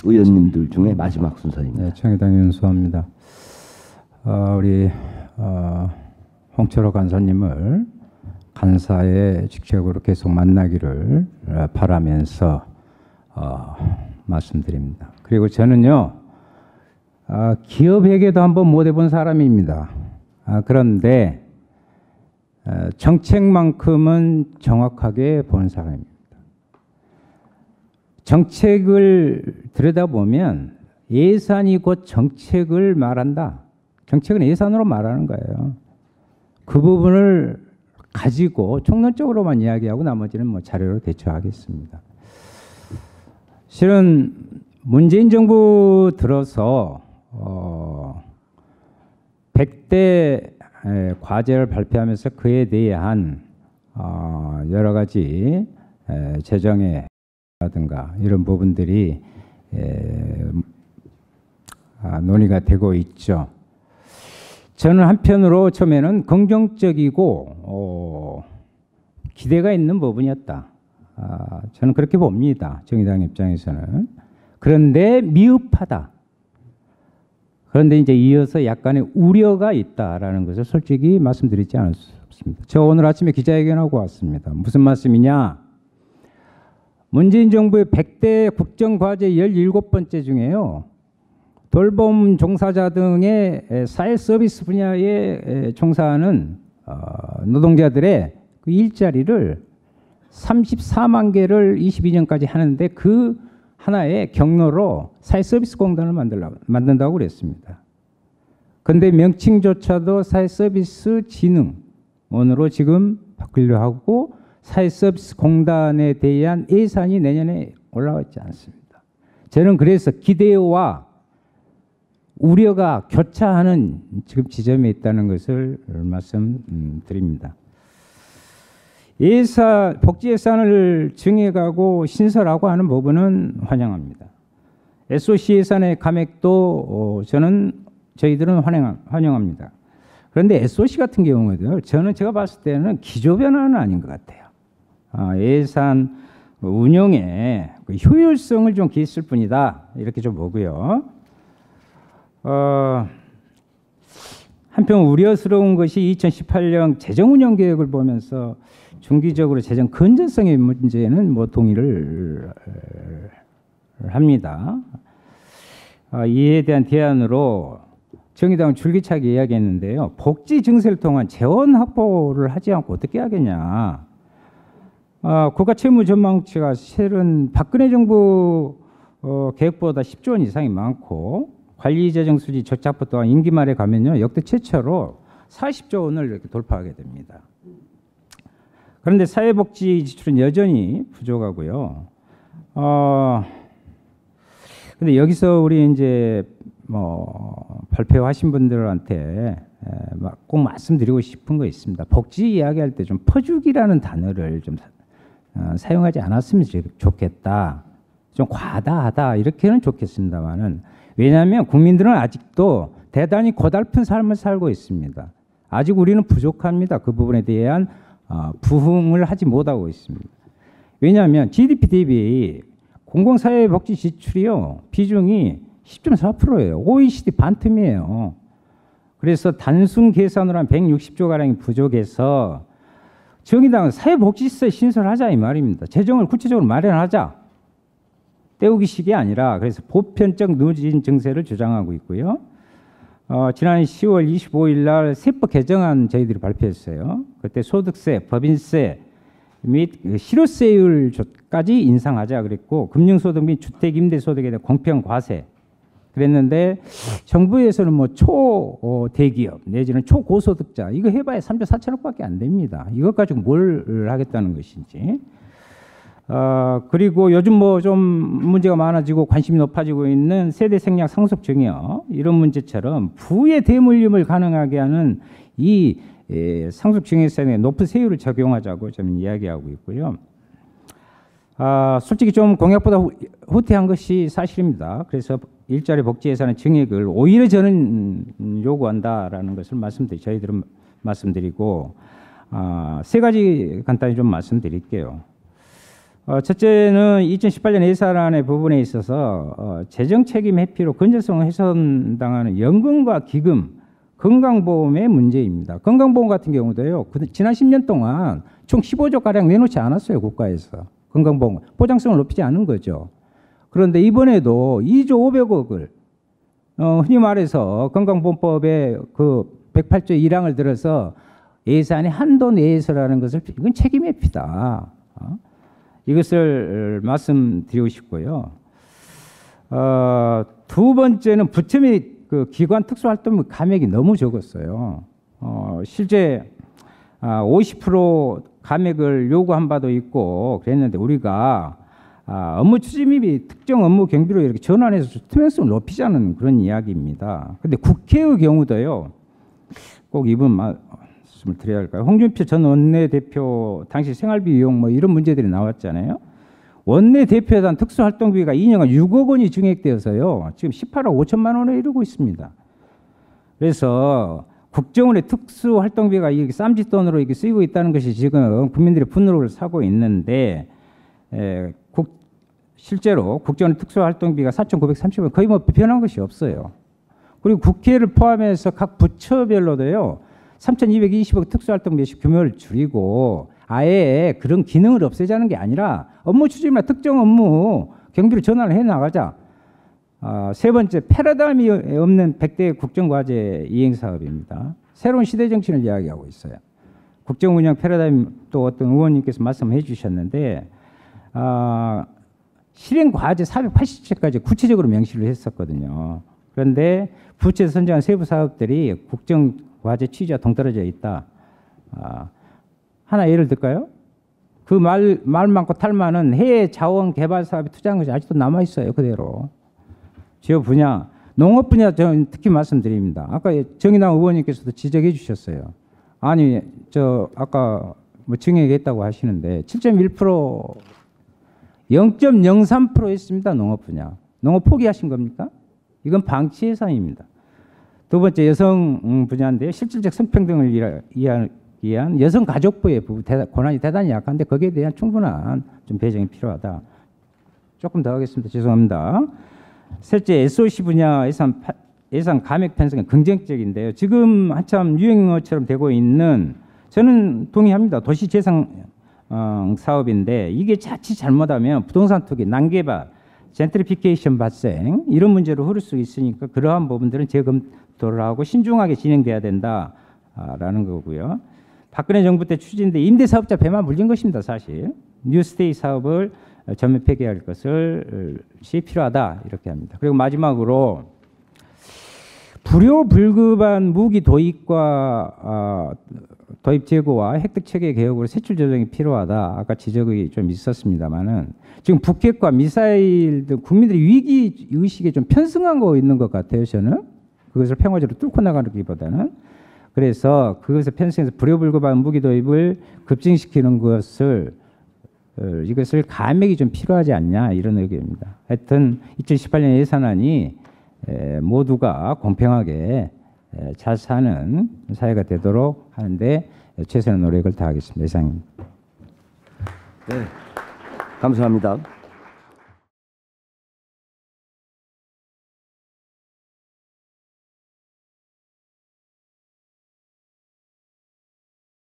의원님들 중에 마지막 순서입니다. 네, 정의당 윤수호입니다. 우리 홍철호 간사님을 간사에 직접으로 계속 만나기를 바라면서 말씀드립니다. 그리고 저는요, 기업회계도 한번 못 해본 사람입니다. 그런데 정책만큼은 정확하게 본 사람입니다. 정책을 들여다보면 예산이 곧 정책을 말한다. 정책은 예산으로 말하는 거예요. 그 부분을 가지고 총론적으로만 이야기하고 나머지는 뭐 자료로 대처하겠습니다. 실은 문재인 정부 들어서 100대 과제를 발표하면서 그에 대한 여러 가지 재정의 라든가 이런 부분들이 논의가 되고 있죠. 저는 한편으로 처음에는 긍정적이고 기대가 있는 부분이었다. 저는 그렇게 봅니다. 정의당 입장에서는. 그런데 미흡하다. 그런데 이제 이어서 약간의 우려가 있다라는 것을 솔직히 말씀드리지 않을 수 없습니다. 저 오늘 아침에 기자회견하고 왔습니다. 무슨 말씀이냐? 문재인 정부의 100대 국정과제 17번째 중에요. 돌봄 종사자 등의 사회 서비스 분야에 종사하는 노동자들의 그 일자리를 34만 개를 22년까지 하는데 그 하나의 경로로 사회 서비스 공단을 만든다고 그랬습니다. 그런데 명칭조차도 사회 서비스 진흥원으로 지금 바꾸려 하고 사회 서비스 공단에 대한 예산이 내년에 올라와 있지 않습니다. 저는 그래서 기대와 우려가 교차하는 지금 지점에 있다는 것을 말씀드립니다. 복지 예산을 증액하고 신설하고 하는 부분은 환영합니다. SOC 예산의 감액도 저희들은 환영합니다. 그런데 SOC 같은 경우에도 제가 봤을 때는 기조 변화는 아닌 것 같아요. 예산 운영에 그 효율성을 좀 기했을 뿐이다. 이렇게 좀 보고요. 한편 우려스러운 것이 2018년 재정운영 계획을 보면서 중기적으로 재정 건전성의 문제는 뭐 동의를 합니다. 이에 대한 대안으로 정의당은 줄기차게 이야기했는데요. 복지 증세를 통한 재원 확보를 하지 않고 어떻게 하겠냐. 국가 채무 전망치가 실은 박근혜 정부 계획보다 10조 원 이상이 많고 관리 재정 수지 적자부 또한 임기 말에 가면요 역대 최초로 40조 원을 이렇게 돌파하게 됩니다. 그런데 사회복지 지출은 여전히 부족하고요. 근데 여기서 우리 이제 뭐 발표하신 분들한테 꼭 말씀드리고 싶은 거 있습니다. 복지 이야기할 때 좀 퍼주기라는 단어를 좀 사용하지 않았으면 좋겠다. 좀 과다하다 이렇게는 좋겠습니다만은 왜냐하면 국민들은 아직도 대단히 고달픈 삶을 살고 있습니다. 아직 우리는 부족합니다. 그 부분에 대한 부응을 하지 못하고 있습니다. 왜냐하면 GDP 대비 공공사회복지 지출이요 비중이 10.4%예요. OECD 반틈이에요. 그래서 단순 계산으로 한 160조 가량이 부족해서 정의당은 사회복지세 신설하자 이 말입니다. 재정을 구체적으로 마련하자. 때우기식이 아니라 그래서 보편적 누진 증세를 주장하고 있고요. 지난 10월 25일 날 세법 개정안 저희들이 발표했어요. 그때 소득세, 법인세 및 실효세율까지 인상하자 그랬고 금융소득 및 주택임대소득에 대한 공평과세 그랬는데 정부에서는 뭐 초대기업 내지는 초고소득자 이거 해봐야 3조 4천억밖에 안 됩니다. 이것 가지고 뭘 하겠다는 것인지. 그리고 요즘 뭐 좀 문제가 많아지고 관심이 높아지고 있는 세대 생략 상속 증여 이런 문제처럼 부의 대물림을 가능하게 하는 이 상속 증여세에 높은 세율을 적용하자고 저는 이야기하고 있고요. 솔직히 좀 공약보다 후퇴한 것이 사실입니다. 그래서 일자리 복지 예산의 증액을 오히려 저는 요구한다라는 것을 저희들은 말씀드리고 세 가지 간단히 좀 말씀드릴게요. 첫째는 2018년 예산안의 부분에 있어서 재정 책임 회피로 건전성을 훼손당하는 연금과 기금, 건강보험의 문제입니다. 건강보험 같은 경우도요, 지난 10년 동안 총 15조 가량 내놓지 않았어요, 국가에서. 건강보험 보장성을 높이지 않은 거죠. 그런데 이번에도 2조 500억을 흔히 말해서 건강보험법에 그 108조 1항을 들어서 예산의 한도 내에서라는 것을 이건 책임 회피다. 이것을 말씀드리고 싶고요. 두 번째는 부처 및 그 기관 특수활동 감액이 너무 적었어요. 실제 50% 감액을 요구한 바도 있고 그랬는데 우리가 업무 추진 및 특정 업무 경비로 이렇게 전환해서 투명성을 높이자는 그런 이야기입니다. 근데 국회의 경우도요, 꼭 이분 말씀을 드려야 할까요? 홍준표 전 원내대표 당시 생활비 이용 뭐 이런 문제들이 나왔잖아요. 원내대표에 대한 특수활동비가 2년간 6억 원이 증액되어서요, 지금 18억 5천만 원에 이르고 있습니다. 그래서 국정원의 특수활동비가 이렇게 쌈짓돈으로 이렇게 쓰이고 있다는 것이 지금 국민들의 분노를 사고 있는데, 실제로 국정원의 특수활동비가 4,930원 거의 뭐 변한 것이 없어요. 그리고 국회를 포함해서 각 부처별로도요, 3,220억 특수활동비 규모를 줄이고 아예 그런 기능을 없애자는 게 아니라 업무 추진이나 특정 업무 경비로 전환을 해 나가자. 세 번째, 패러다임이 없는 100대 국정과제 이행 사업입니다. 새로운 시대 정신을 이야기하고 있어요. 국정 운영 패러다임 또 어떤 의원님께서 말씀해 주셨는데, 실행 과제 480채까지 구체적으로 명시를 했었거든요. 그런데 부처에서 선정한 세부 사업들이 국정 과제 취지와 동떨어져 있다. 하나 예를 들까요? 그 말 많고 탈 많은 해외 자원 개발 사업에 투자한 것이 아직도 남아 있어요, 그대로. 주요 분야, 농업 분야 저는 특히 말씀드립니다. 아까 정의당 의원님께서도 지적해 주셨어요. 아니, 아까 뭐 증액했다고 하시는데 7.1%, 0.03% 했습니다, 농업 분야. 농업 포기하신 겁니까? 이건 방치 예산입니다. 두 번째, 여성 분야인데요. 실질적 성평등을 위한 여성가족부의 권한이 대단히 약한데 거기에 대한 충분한 좀 배정이 필요하다. 조금 더 하겠습니다. 죄송합니다. 셋째, SOC 분야 예산 감액 편성은 긍정적인데요. 지금 한참 유행어처럼 되고 있는, 저는 동의합니다. 도시재생 사업인데 이게 자칫 잘못하면 부동산 투기, 난개발, 젠트리피케이션 발생 이런 문제로 흐를 수 있으니까 그러한 부분들은 재검토를 하고 신중하게 진행돼야 된다라는 거고요. 박근혜 정부 때 추진된 임대사업자 배만 물린 것입니다. 사실 뉴스테이 사업을 전면 폐기할 것이 필요하다 이렇게 합니다. 그리고 마지막으로 불효불급한 무기 도입과 도입 제고와 획득 체계 개혁으로 세출 조정이 필요하다. 아까 지적이 좀 있었습니다만은 지금 북핵과 미사일 등 국민들의 위기 의식에 좀 편승한 거 있는 것 같아요. 저는 그것을 평화적으로 뚫고 나가기보다는. 그래서 그것을 편승해서 불효불급한 무기 도입을 급증시키는 것을 이것을 감액이 좀 필요하지 않냐 이런 의견입니다. 하여튼 2018년 예산안이 모두가 공평하게 잘 사는 사회가 되도록 하는데 최선의 노력을 다하겠습니다. 이상입니다. 네, 감사합니다.